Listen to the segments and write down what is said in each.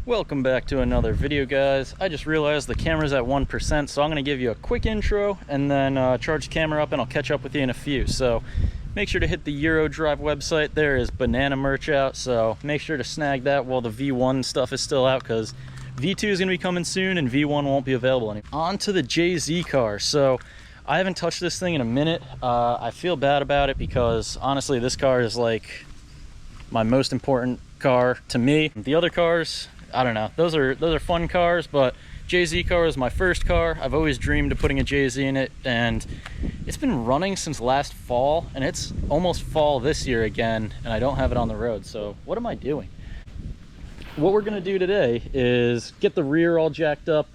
Welcome back to another video, guys. I just realized the camera's at 1%, so I'm going to give you a quick intro and then charge the camera up, and I'll catch up with you in a few. So make sure to hit the Eurodrive website. There is banana merch out, so make sure to snag that while the V1 stuff is still out, because V2 is going to be coming soon and V1 won't be available anymore. On to the JZ car. So I haven't touched this thing in a minute. I feel bad about it because honestly this car is like my most important car to me. The other cars, I don't know, those are fun cars, but JZ car is my first car. I've always dreamed of putting a JZ in it, and it's been running since last fall, and it's almost fall this year again, and I don't have it on the road. So what am I doing? What we're gonna do today is get the rear all jacked up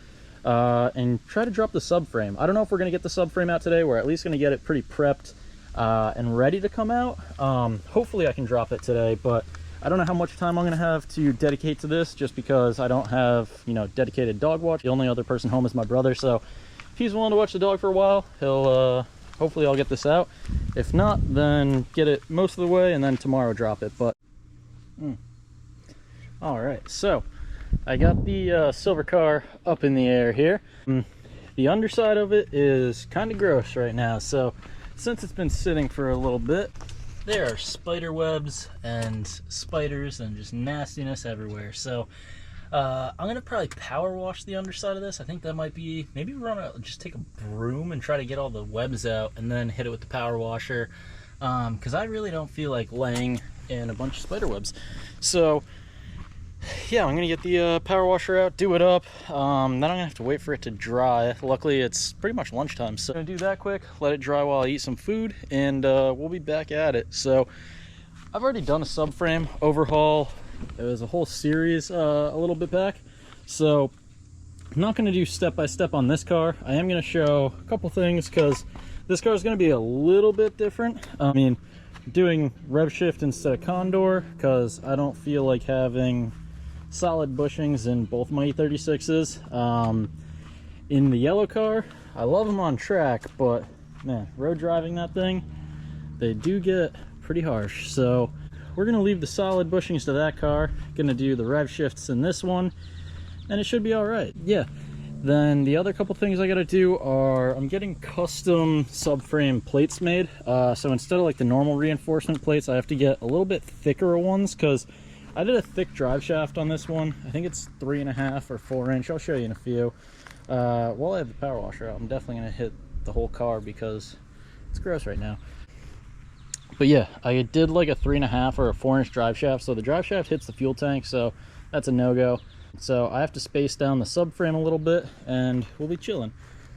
and try to drop the subframe. I don't know if we're gonna get the subframe out today. We're at least gonna get it pretty prepped and ready to come out. Hopefully I can drop it today, but I don't know how much time I'm gonna have to dedicate to this, just because I don't have, you know, dedicated dog watch. The only other person home is my brother, so if he's willing to watch the dog for a while, he'll hopefully I'll get this out. If not, then get it most of the way and then tomorrow drop it. But all right, so I got the silver car up in the air here. The underside of it is kind of gross right now, so since it's been sitting for a little bit, there are spider webs and spiders and just nastiness everywhere. So I'm gonna probably power wash the underside of this. I think that might be, maybe just take a broom and try to get all the webs out and then hit it with the power washer, because I really don't feel like laying in a bunch of spider webs. So yeah, I'm gonna get the power washer out, do it up, then I'm gonna have to wait for it to dry. Luckily it's pretty much lunchtime, so I'm gonna do that quick, let it dry while I eat some food, and we'll be back at it. So I've already done a subframe overhaul. It was a whole series a little bit back, so I'm not gonna do step by step on this car. I am gonna show a couple things because this car is gonna be a little bit different. I mean, doing rev shift instead of condor because I don't feel like having solid bushings in both my E36s. In the yellow car, I love them on track, but man, road driving that thing, they do get pretty harsh. So we're gonna leave the solid bushings to that car, gonna do the rev shifts in this one, and it should be all right. Yeah, then the other couple things I gotta do are, I'm getting custom subframe plates made. So instead of like the normal reinforcement plates, I have to get a little bit thicker ones, because I did a thick drive shaft on this one. I think it's 3.5 or 4 inch. I'll show you in a few. While I have the power washer out, I'm definitely gonna hit the whole car because it's gross right now. But yeah, I did like a 3.5 or a 4 inch drive shaft. So the drive shaft hits the fuel tank, so that's a no-go. So I have to space down the subframe a little bit and we'll be chilling.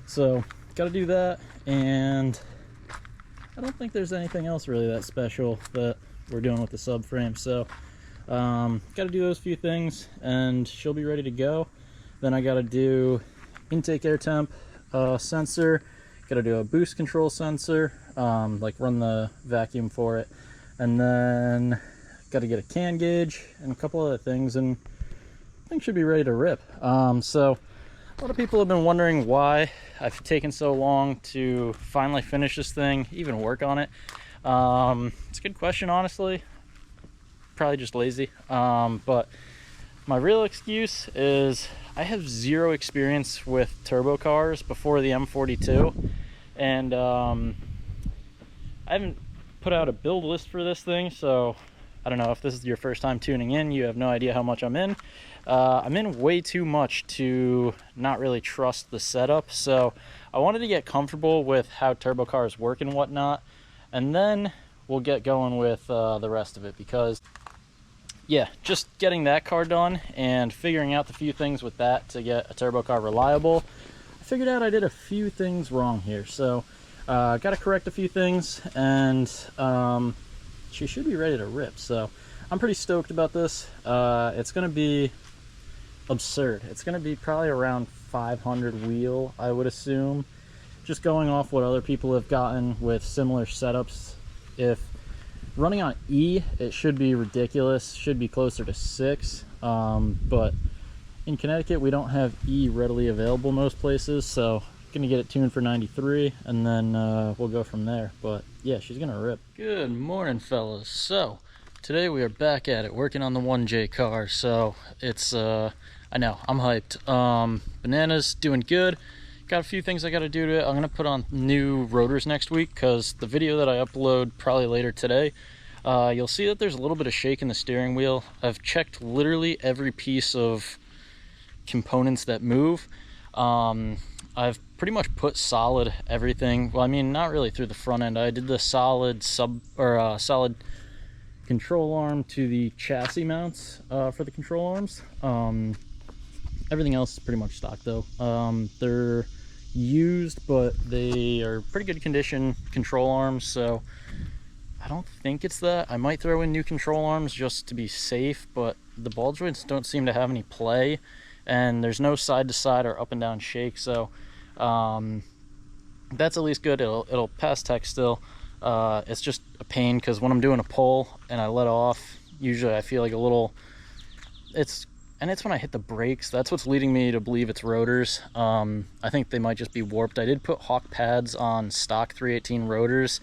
So gotta do that, and I don't think there's anything else really that special that we're doing with the subframe. So gotta do those few things and she'll be ready to go. Then I gotta do intake air temp sensor, gotta do a boost control sensor, like run the vacuum for it, and then gotta get a can gauge and a couple other things, and I think should be ready to rip. So a lot of people have been wondering why I've taken so long to finally finish this thing, even work on it. It's a good question, honestly. Probably just lazy. But my real excuse is I have zero experience with turbo cars before the M42, and I haven't put out a build list for this thing, so I don't know if this is your first time tuning in. You have no idea how much I'm in. I'm in way too much to not really trust the setup, so I wanted to get comfortable with how turbo cars work and whatnot, and then we'll get going with the rest of it, because yeah, just getting that car done and figuring out the few things with that to get a turbo car reliable, I figured out I did a few things wrong here. So got to correct a few things, and she should be ready to rip. So I'm pretty stoked about this. It's going to be absurd. It's going to be probably around 500 wheel, I would assume, just going off what other people have gotten with similar setups. If running on E, it should be ridiculous, should be closer to 6, but in Connecticut we don't have E readily available most places, so gonna get it tuned for 93, and then we'll go from there. But yeah, she's gonna rip. Good morning, fellas. So Today we are back at it, working on the 1J car. So it's I know, I'm hyped. Banana's doing good. Got a few things I got to do to it. I'm gonna put on new rotors next week because the video that I upload probably later today, you'll see that there's a little bit of shake in the steering wheel. I've checked literally every piece of components that move. I've pretty much put solid everything. Well, I mean, not really through the front end. I did the solid solid control arm to the chassis mounts for the control arms. Everything else is pretty much stock though. They're used, but they are pretty good condition control arms, so I don't think it's that. I might throw in new control arms just to be safe, but the ball joints don't seem to have any play, and there's no side to side or up and down shake, so that's at least good. It'll pass tech still. It's just a pain because when I'm doing a pull and I let off, usually I feel like a little, it's when I hit the brakes, that's what's leading me to believe it's rotors. I think they might just be warped. I did put Hawk pads on stock 318 rotors,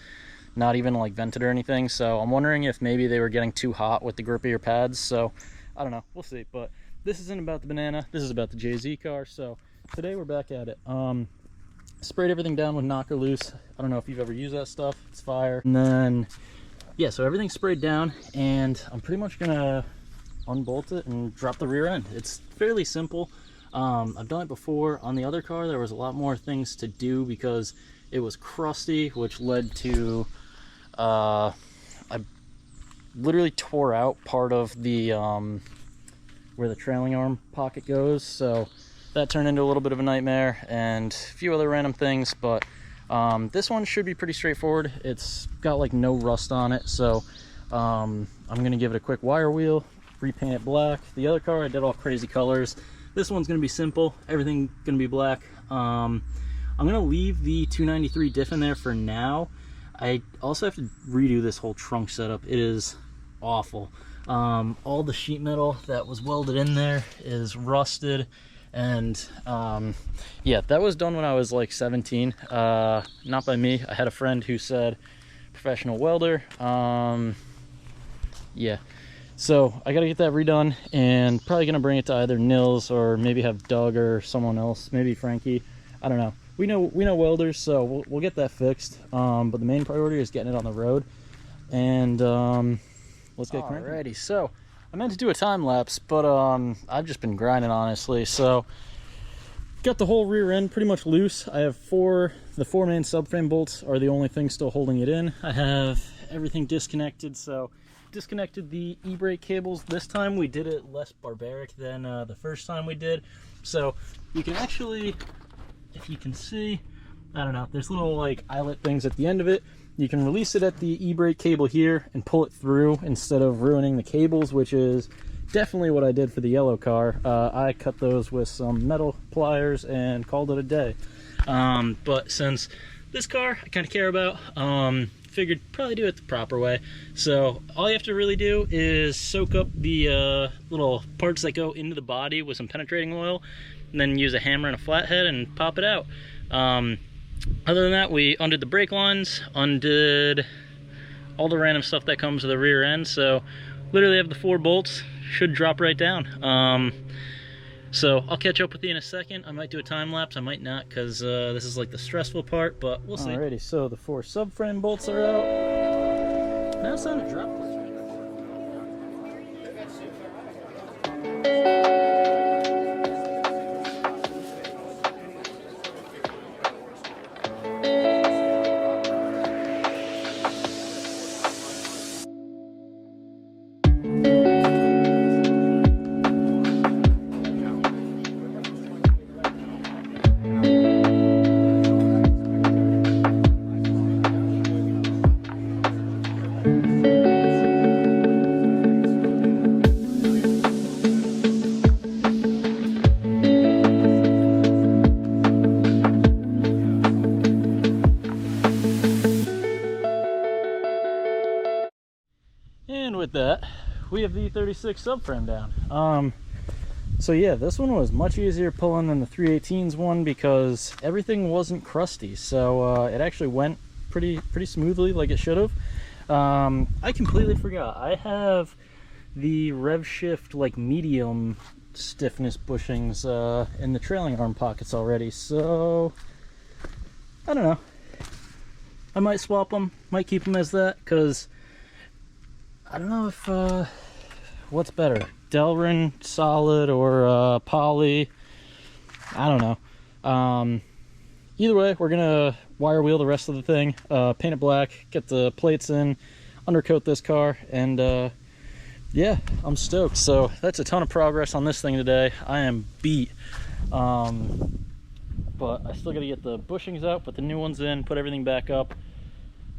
not even like vented or anything, so I'm wondering if maybe they were getting too hot with the grippier pads. So I don't know, we'll see. But this isn't about the Banana, this is about the JZ car. So today we're back at it. Sprayed everything down with knocker loose. I don't know if you've ever used that stuff, it's fire. And then yeah, so everything's sprayed down, and I'm pretty much gonna unbolt it and drop the rear end. It's fairly simple. I've done it before on the other car. There was a lot more things to do because it was crusty, which led to I literally tore out part of the where the trailing arm pocket goes, so that turned into a little bit of a nightmare, and a few other random things. But this one should be pretty straightforward. It's got like no rust on it, so I'm gonna give it a quick wire wheel, repaint it black. The other car I did all crazy colors. This one's gonna be simple, everything gonna be black. I'm gonna leave the 293 diff in there for now. I also have to redo this whole trunk setup. It is awful. All the sheet metal that was welded in there is rusted, and yeah, that was done when I was like 17. Not by me. I had a friend who said professional welder. Yeah, so I gotta get that redone, and probably gonna bring it to either Nils or maybe have Doug or someone else, maybe Frankie. I don't know. We know welders, so we'll get that fixed. But the main priority is getting it on the road, and let's get cranking. Alrighty, so I meant to do a time lapse, but I've just been grinding, honestly. So got the whole rear end pretty much loose. I have the four main subframe bolts are the only thing still holding it in. I have everything disconnected, so disconnected the e-brake cables. This time we did it less barbaric than the first time we did. So you can actually, if you can see, I don't know, there's little like eyelet things at the end of it. You can release it at the e-brake cable here and pull it through instead of ruining the cables, which is definitely what I did for the yellow car. I cut those with some metal pliers and called it a day. But since this car I kind of care about, figured probably do it the proper way. So all you have to really do is soak up the little parts that go into the body with some penetrating oil, and then use a hammer and a flathead and pop it out. Other than that, we undid the brake lines, undid all the random stuff that comes to the rear end. So literally have the 4 bolts, should drop right down. So I'll catch up with you in a second. I might do a time lapse, I might not, because this is like the stressful part, but we'll see. Alrighty, so the 4 subframe bolts are out. Now it's time to drop this. And with that, we have the E36 subframe down. So yeah, this one was much easier pulling than the 318's one because everything wasn't crusty. So it actually went pretty smoothly, like it should have. I completely forgot. I have the rev shift like medium stiffness bushings in the trailing arm pockets already, so I don't know. I might swap them, might keep them as that, because I don't know if what's better, Delrin solid or poly. I don't know. Either way, we're gonna wire wheel the rest of the thing, paint it black, get the plates in, undercoat this car, and yeah, I'm stoked. So that's a ton of progress on this thing today. I am beat. But I still got to get the bushings out, put the new ones in, put everything back up.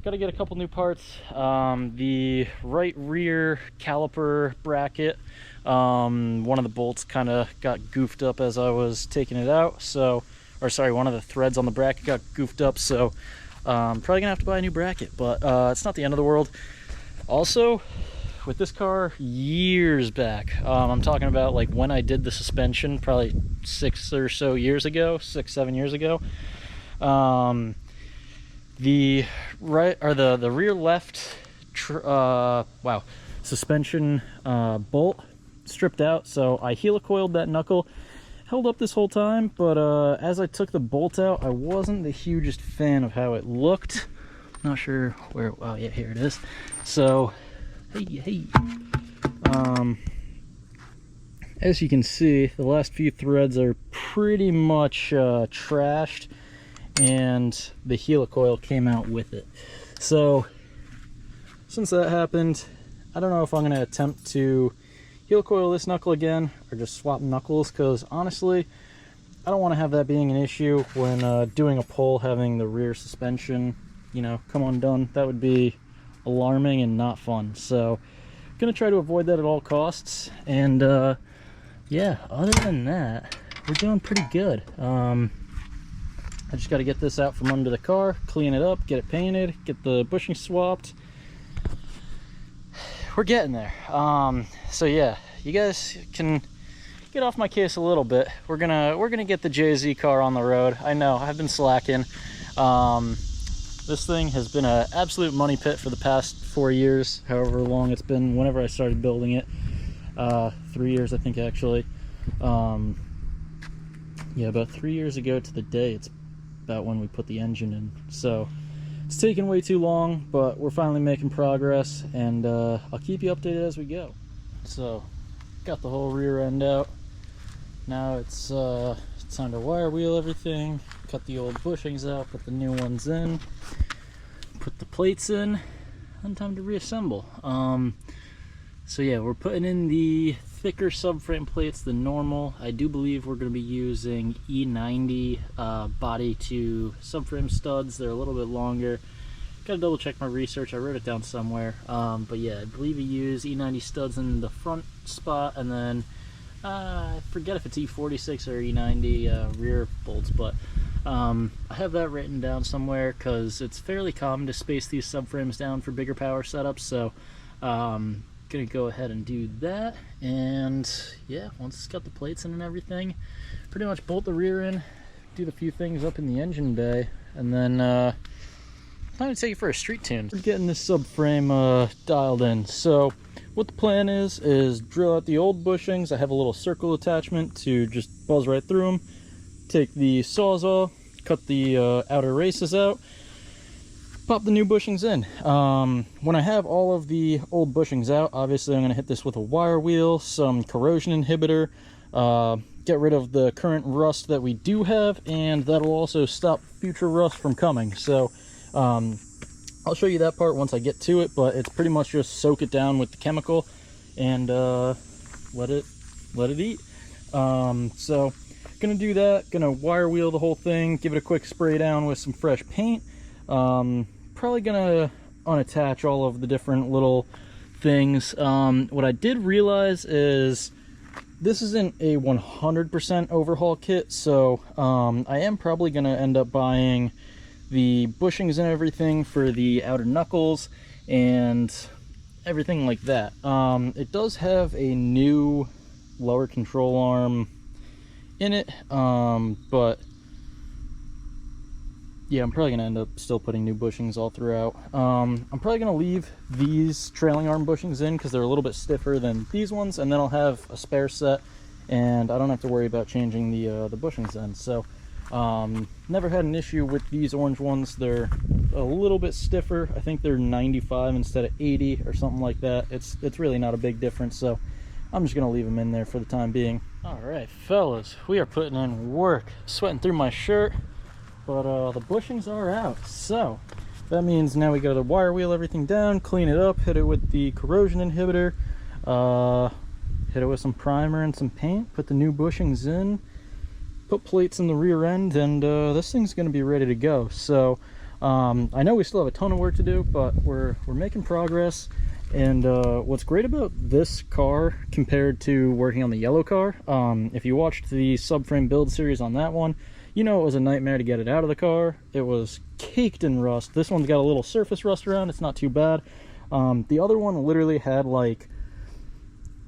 Got to get a couple new parts. The right rear caliper bracket, one of the bolts kind of got goofed up as I was taking it out. So, or sorry, one of the threads on the bracket got goofed up. So probably gonna have to buy a new bracket, but it's not the end of the world. Also, with this car years back, I'm talking about like when I did the suspension, probably 6 or so years ago, 6-7 years ago, the right or the rear left suspension bolt stripped out, so I helicoiled that knuckle. Held up this whole time, but as I took the bolt out, I wasn't the hugest fan of how it looked. Not sure where. Oh yeah, here it is. So hey, as you can see, the last few threads are pretty much trashed, and the helicoil came out with it. So since that happened, I don't know if I'm going to attempt to helicoil this knuckle again or just swap knuckles, because honestly I don't want to have that being an issue when doing a pull, having the rear suspension, you know, come undone. That would be alarming and not fun. So gonna try to avoid that at all costs. And yeah, other than that, we're doing pretty good. I just got to get this out from under the car, clean it up, get it painted, get the bushing swapped. We're getting there. So yeah, you guys can get off my case a little bit. We're gonna get the JZ car on the road. I know I've been slacking. This thing has been an absolute money pit for the past 4 years, however long it's been, whenever I started building it. 3 years, I think, actually. Yeah, about 3 years ago to the day, it's about when we put the engine in. So it's taken way too long, but we're finally making progress, and I'll keep you updated as we go. So got the whole rear end out. Now it's time to wire wheel everything, cut the old bushings out, put the new ones in, put the plates in, and time to reassemble. So yeah, we're putting in the thicker subframe plates than normal. I do believe we're going to be using E90 body to subframe studs. They're a little bit longer. Gotta double check my research, I wrote it down somewhere. But yeah, I believe we use E90 studs in the front spot, and then I forget if it's E36 or E90 rear bolts, but I have that written down somewhere because it's fairly common to space these subframes down for bigger power setups. So gonna go ahead and do that, and yeah, once it's got the plates in and everything, pretty much bolt the rear in, do the few things up in the engine bay, and then time to take it for a street tune. We're getting this subframe dialed in. So what the plan is drill out the old bushings. I have a little circle attachment to just buzz right through them, take the sawzall, cut the outer races out, pop the new bushings in. When I have all of the old bushings out, obviously I'm going to hit this with a wire wheel, some corrosion inhibitor, get rid of the current rust that we do have, and that'll also stop future rust from coming. So I'll show you that part once I get to it, but it's pretty much just soak it down with the chemical and let it eat. So gonna do that, gonna wire wheel the whole thing, give it a quick spray down with some fresh paint. Probably gonna unattach all of the different little things. What I did realize is this isn't a 100% overhaul kit, so I am probably gonna end up buying the bushings and everything for the outer knuckles and everything like that. It does have a new lower control arm in it, but yeah, I'm probably gonna end up still putting new bushings all throughout. I'm probably gonna leave these trailing arm bushings in because they're a little bit stiffer than these ones, and then I'll have a spare set and I don't have to worry about changing the bushings then. So never had an issue with these orange ones. They're a little bit stiffer. I think they're 95 instead of 80 or something like that. It's really not a big difference, so I'm just gonna leave them in there for the time being. All right, fellas, we are putting in work. Sweating through my shirt, but the bushings are out. So that means now we gotta wire wheel everything down, clean it up, hit it with the corrosion inhibitor, hit it with some primer and some paint, put the new bushings in, put plates in the rear end, and this thing's gonna be ready to go. So I know we still have a ton of work to do, but we're making progress. And what's great about this car compared to working on the yellow car, if you watched the subframe build series on that one, you know it was a nightmare to get it out of the car. It was caked in rust. This one's got a little surface rust around. It's not too bad. The other one literally had, like,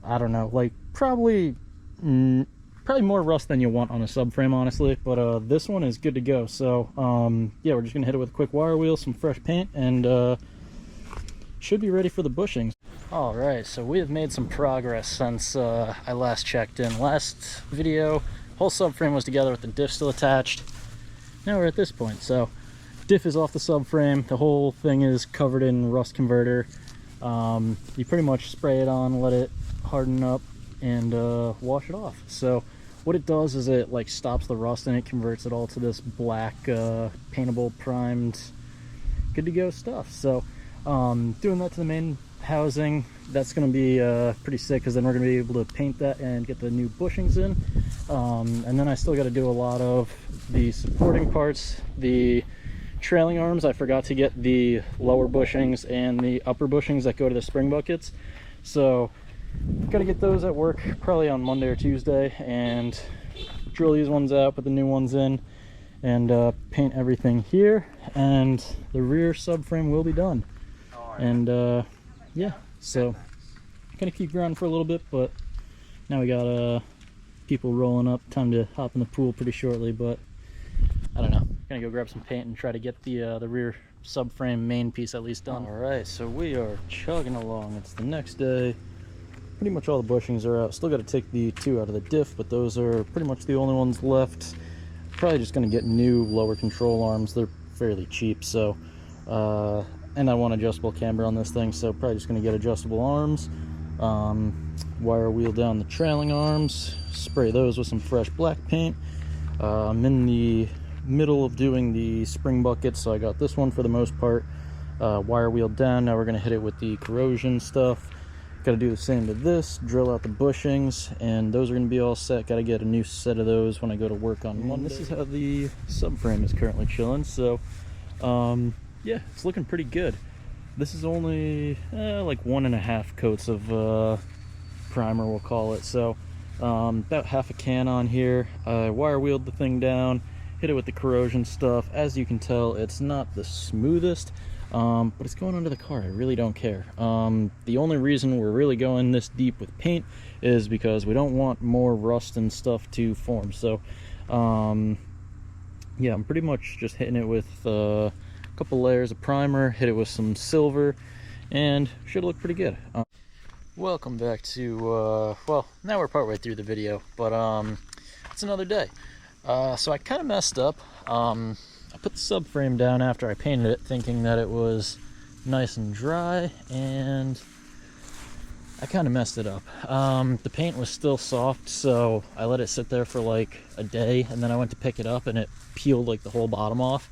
I don't know, like probably more rust than you want on a subframe, honestly. But this one is good to go. So yeah, we're just gonna hit it with a quick wire wheel, some fresh paint, and should be ready for the bushings. All right, so we have made some progress since I last checked in. Last video, whole subframe was together with the diff still attached. Now we're at this point. So diff is off the subframe. The whole thing is covered in rust converter. You pretty much spray it on, let it harden up, and wash it off. So what it does is it like stops the rust and it converts it all to this black paintable, primed, good to go stuff. So doing that to the main housing, that's going to be pretty sick, because then we're going to be able to paint that and get the new bushings in. And then I still got to do a lot of the supporting parts. The trailing arms, I forgot to get the lower bushings and the upper bushings that go to the spring buckets, so got to get those at work probably on Monday or Tuesday and drill these ones out, put the new ones in, and paint everything here, and the rear subframe will be done. And yeah, so gonna keep grinding for a little bit, but now we got people rolling up. Time to hop in the pool pretty shortly, but I don't know, gonna go grab some paint and try to get the rear subframe main piece at least done. All right, so we are chugging along. It's the next day. Pretty much all the bushings are out. Still got to take the two out of the diff, but those are pretty much the only ones left. Probably just gonna get new lower control arms. They're fairly cheap, so and I want adjustable camber on this thing, so probably just going to get adjustable arms, wire wheel down the trailing arms, spray those with some fresh black paint. I'm in the middle of doing the spring buckets, so I got this one for the most part wire wheel down. Now we're going to hit it with the corrosion stuff. Got to do the same to this, drill out the bushings, and those are going to be all set. Got to get a new set of those when I go to work on Monday. This is how the subframe is currently chilling, so yeah, it's looking pretty good. This is only like 1.5 coats of primer, we'll call it. So about half a can on here. I wire wheeled the thing down, hit it with the corrosion stuff. As you can tell, it's not the smoothest, but it's going under the car. I really don't care. The only reason we're really going this deep with paint is because we don't want more rust and stuff to form. So yeah, I'm pretty much just hitting it with couple layers of primer, hit it with some silver, and should look pretty good. Welcome back to well, now we're partway through the video, but it's another day. So I kind of messed up. I put the subframe down after I painted it, thinking that it was nice and dry, and I kind of messed it up. The paint was still soft, so I let it sit there for like a day, and then I went to pick it up and it peeled like the whole bottom off.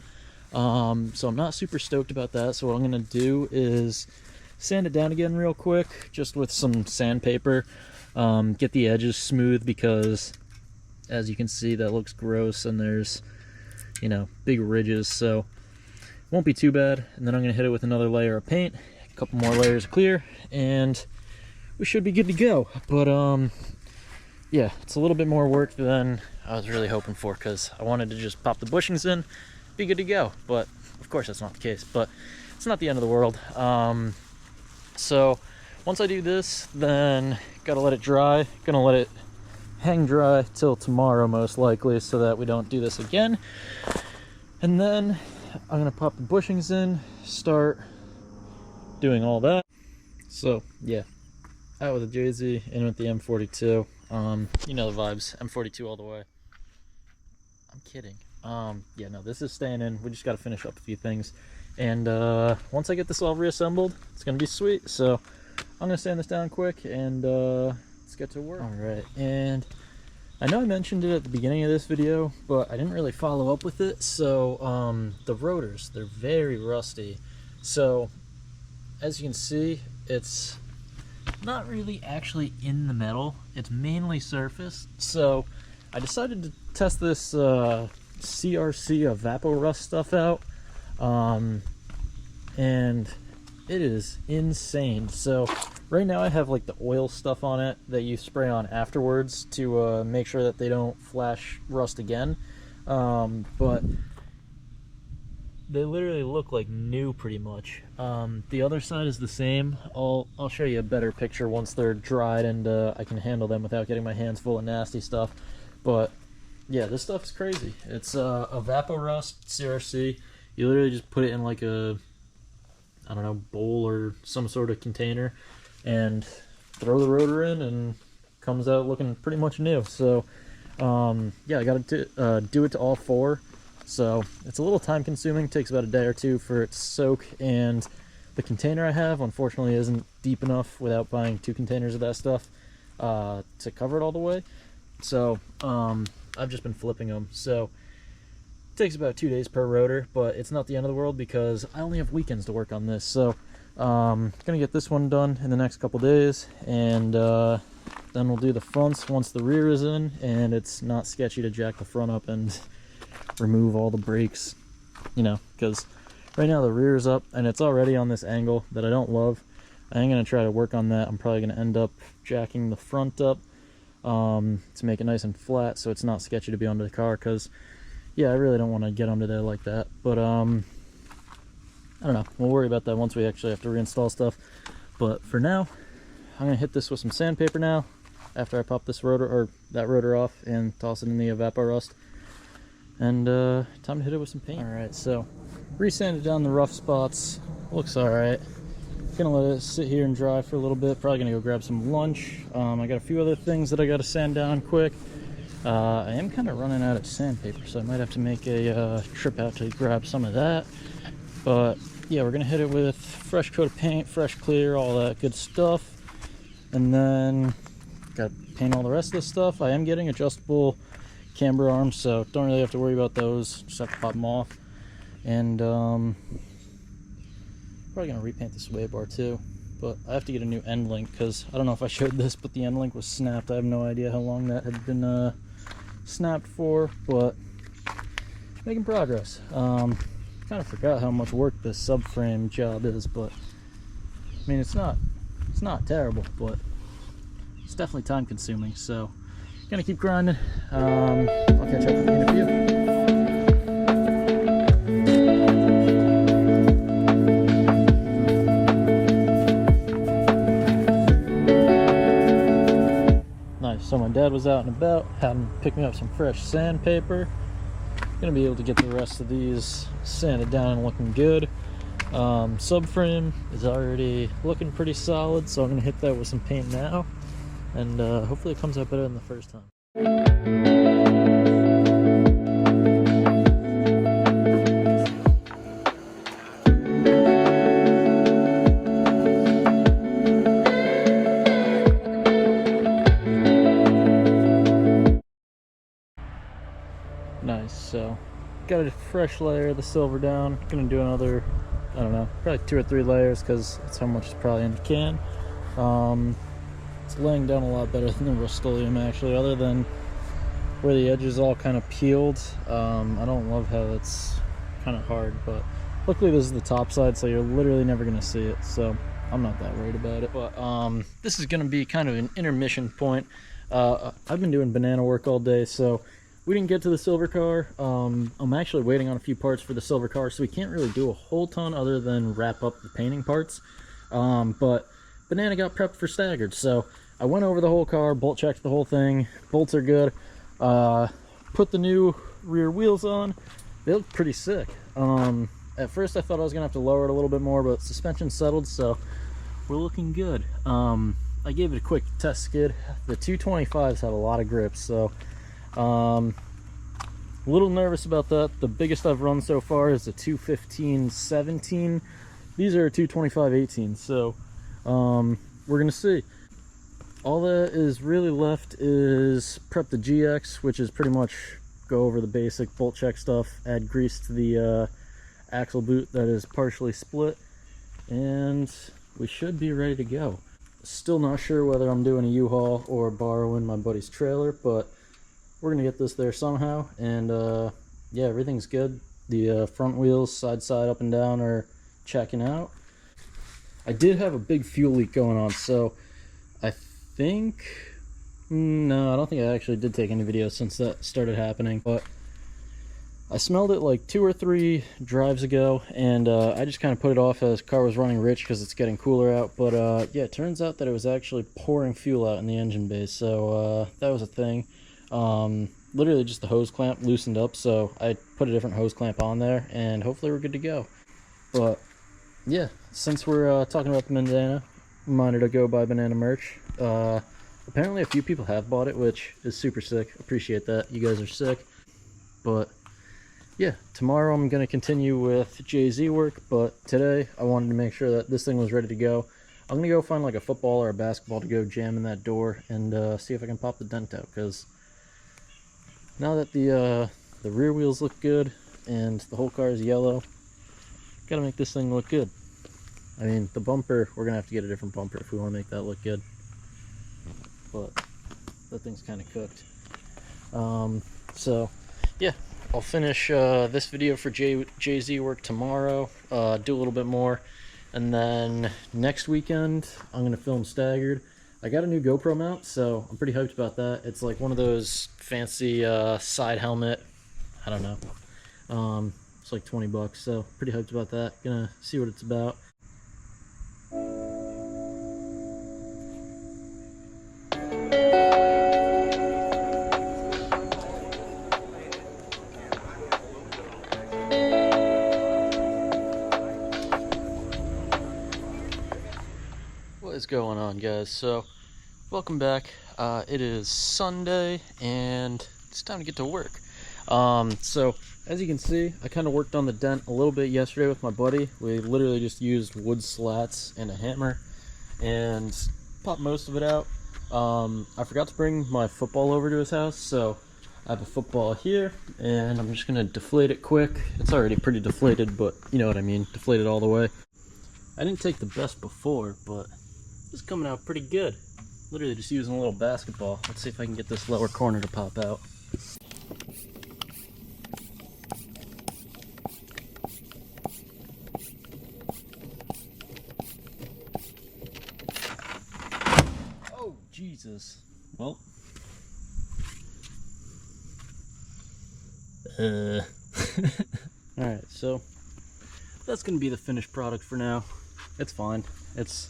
So I'm not super stoked about that. So what I'm gonna do is sand it down again real quick, just with some sandpaper, get the edges smooth, because as you can see, that looks gross and there's, you know, big ridges, so won't be too bad. And then I'm gonna hit it with another layer of paint, a couple more layers of clear, and we should be good to go. But yeah, it's a little bit more work than I was really hoping for, because I wanted to just pop the bushings in, be good to go, but of course that's not the case. But it's not the end of the world. So once I do this, then gotta let it dry. Gonna let it hang dry till tomorrow most likely, so that we don't do this again. And then I'm gonna pop the bushings in, start doing all that. So yeah, out with the JZ, in with the M42. You know the vibes, M42 all the way. I'm kidding. Yeah, no, this is staying in. We just got to finish up a few things, and once I get this all reassembled, it's gonna be sweet. So I'm gonna sand this down quick, and let's get to work. All right, and I know I mentioned it at the beginning of this video, but I didn't really follow up with it. So the rotors, they're very rusty. So as you can see, it's not really actually in the metal, it's mainly surface. So I decided to test this CRC Evaporust stuff out, and it is insane. So right now I have like the oil stuff on it that you spray on afterwards to make sure that they don't flash rust again, but they literally look like new pretty much. The other side is the same. I'll show you a better picture once they're dried and I can handle them without getting my hands full of nasty stuff. But yeah, this stuff is crazy. It's Evaporust CRC. You literally just put it in like a, I don't know, bowl or some sort of container and throw the rotor in, and comes out looking pretty much new. So yeah, I got to do it to all four. So it's a little time consuming, takes about a day or two for it to soak, and the container I have unfortunately isn't deep enough without buying 2 containers of that stuff to cover it all the way. So I've just been flipping them. So it takes about 2 days per rotor, but it's not the end of the world because I only have weekends to work on this. So gonna get this one done in the next couple days, and then we'll do the fronts once the rear is in and it's not sketchy to jack the front up and remove all the brakes, you know, because right now the rear is up and it's already on this angle that I don't love. I am going to try to work on that. I'm probably going to end up jacking the front up to make it nice and flat so it's not sketchy to be under the car, because yeah, I really don't want to get under there like that. But I don't know, we'll worry about that once we actually have to reinstall stuff. But for now, I'm going to hit this with some sandpaper now after I pop this rotor, or that rotor, off and toss it in the Evaporust. And time to hit it with some paint. Alright, so resanded down the rough spots. Looks alright. Gonna let it sit here and dry for a little bit. Probably gonna go grab some lunch. I got a few other things that I gotta sand down quick. I am kind of running out of sandpaper, so I might have to make a trip out to grab some of that. But yeah, we're gonna hit it with fresh coat of paint, fresh clear, all that good stuff. And then gotta paint all the rest of this stuff. I am getting adjustable camber arms, so don't really have to worry about those, just have to pop them off. And probably gonna repaint the sway bar too, but I have to get a new end link because I don't know if I showed this, but the end link was snapped. I have no idea how long that had been snapped for, but making progress. Kind of forgot how much work this subframe job is, but I mean it's not terrible, but it's definitely time consuming, so gonna keep grinding. I'll catch up with you in a few. Nice. So my dad was out and about, had him pick me up some fresh sandpaper. Gonna be able to get the rest of these sanded down and looking good. Subframe is already looking pretty solid, so I'm gonna hit that with some paint now. And hopefully it comes out better than the first time. Nice, so got a fresh layer of the silver down. Gonna do another, I don't know, probably 2 or 3 layers because that's how much is probably in the can. It's laying down a lot better than the Rust-Oleum actually, other than where the edge is all kind of peeled. I don't love how it's kind of hard, but luckily this is the top side, so you're literally never going to see it, so I'm not that worried about it. But this is going to be kind of an intermission point. I've been doing banana work all day, so we didn't get to the silver car. I'm actually waiting on a few parts for the silver car, so we can't really do a whole ton other than wrap up the painting parts. But banana got prepped for staggered, so I went over the whole car, bolt checked the whole thing. Bolts are good. Put the new rear wheels on. They look pretty sick. At first I thought I was gonna have to lower it a little bit more, but suspension settled, so we're looking good. I gave it a quick test skid. The 225s have a lot of grip, so a little nervous about that. The biggest I've run so far is a 215-17. These are 225-18, so we're gonna see. All that is really left is prep the GX, which is pretty much go over the basic bolt check stuff, add grease to the axle boot that is partially split, and we should be ready to go. Still not sure whether I'm doing a U-Haul or borrowing my buddy's trailer, but we're gonna get this there somehow. And yeah, everything's good. The front wheels side up and down are checking out. I did have a big fuel leak going on, so I think no, I don't think I actually did take any videos since that started happening, but I smelled it like 2 or 3 drives ago, and I just kind of put it off as the car was running rich because it's getting cooler out. But yeah, it turns out that it was actually pouring fuel out in the engine bay, so that was a thing. Literally just the hose clamp loosened up, so I put a different hose clamp on there, and hopefully we're good to go. But yeah, since we're talking about the bandana, reminder to go buy banana merch. Apparently a few people have bought it, which is super sick. Appreciate that. You guys are sick. But yeah, tomorrow I'm going to continue with JZ work, but today I wanted to make sure that this thing was ready to go. I'm going to go find like a football or a basketball to go jam in that door and see if I can pop the dent out, because now that the rear wheels look good and the whole car is yellow, got to make this thing look good. I mean, the bumper, we're going to have to get a different bumper if we want to make that look good. But that thing's kind of cooked. So yeah, I'll finish this video for JZ work tomorrow, do a little bit more, and then next weekend I'm going to film Staggered. I got a new GoPro mount, so I'm pretty hyped about that. It's like one of those fancy side helmet, I don't know, it's like 20 bucks, so pretty hyped about that. Gonna see what it's about. What is going on, guys? So welcome back. It is Sunday and it's time to get to work. So as you can see, I kind of worked on the dent a little bit yesterday with my buddy. We literally just used wood slats and a hammer and popped most of it out. I forgot to bring my football over to his house, so I have a football here and I'm just gonna deflate it quick. It's already pretty deflated, but you know what I mean, deflated all the way. I didn't take the best before, but it's coming out pretty good. Literally just using a little basketball. Let's see if I can get this lower corner to pop out. Oh, Jesus. Well. Alright, so that's gonna be the finished product for now. It's fine. It's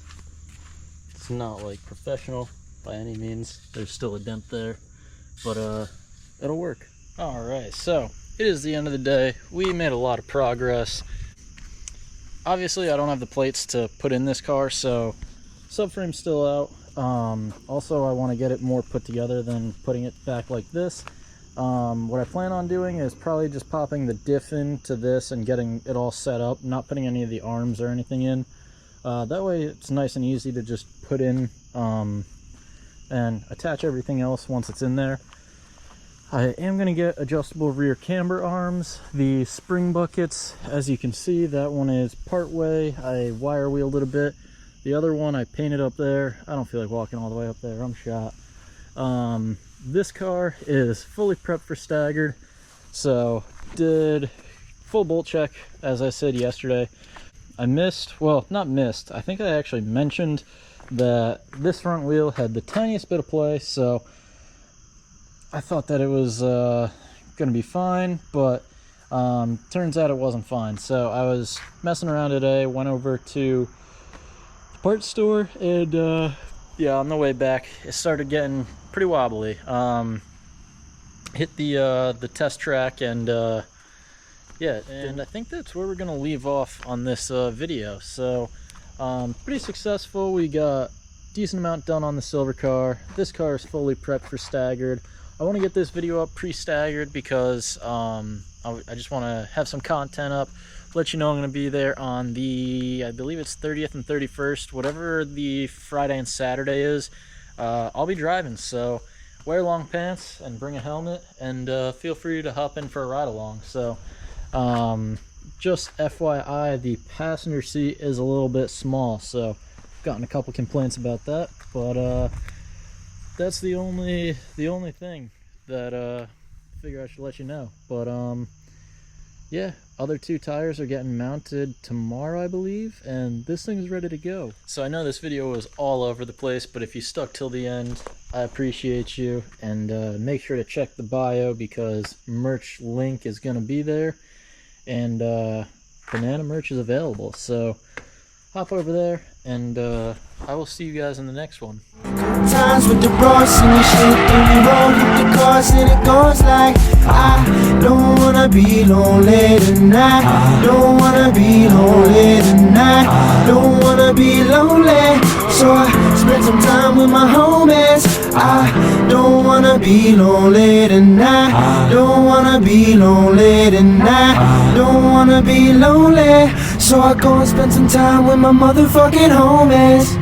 not like professional by any means. There's still a dent there, but it'll work. Alright, so it is the end of the day. We made a lot of progress. Obviously I don't have the plates to put in this car, so subframe's still out. Also I want to get it more put together than putting it back like this. What I plan on doing is probably just popping the diff into this and getting it all set up, not putting any of the arms or anything in. That way it's nice and easy to just put in and attach everything else once it's in there. I am going to get adjustable rear camber arms. The spring buckets, as you can see, that one is part way. I wire wheeled it a bit. The other one I painted up there. I don't feel like walking all the way up there. I'm shot. This car is fully prepped for Staggered. So did full bolt check, as I said yesterday. I missed, well, not missed, I think I actually mentioned that this front wheel had the tiniest bit of play, so I thought that it was gonna be fine, but turns out it wasn't fine. So I was messing around today, went over to the parts store, and yeah, on the way back it started getting pretty wobbly. Hit the test track and yeah, and I think that's where we're gonna leave off on this video. So pretty successful. We got decent amount done on the silver car. This car is fully prepped for staggered. I want to get this video up pre-staggered because I just want to have some content up, let you know I'm going to be there on the, I believe it's 30th and 31st, whatever the Friday and Saturday is. I'll be driving, so wear long pants and bring a helmet, and feel free to hop in for a ride along. So just FYI, the passenger seat is a little bit small, so I've gotten a couple complaints about that, but that's the only thing that I figure I should let you know. But yeah, other two tires are getting mounted tomorrow, I believe, and this thing is ready to go. So I know this video was all over the place, but if you stuck till the end, I appreciate you. And make sure to check the bio because merch link is gonna be there, and banana merch is available. So hop over there, and I will see you guys in the next one. Times with the bros and the shit, and we roll with the cars, and it goes like, I don't wanna be lonely tonight. I don't wanna be lonely tonight. Don't wanna be lonely, so I spend some time with my homies. I don't wanna be lonely tonight. Don't wanna be lonely tonight. Don't wanna be lonely, so I go and spend some time with my motherfucking homies.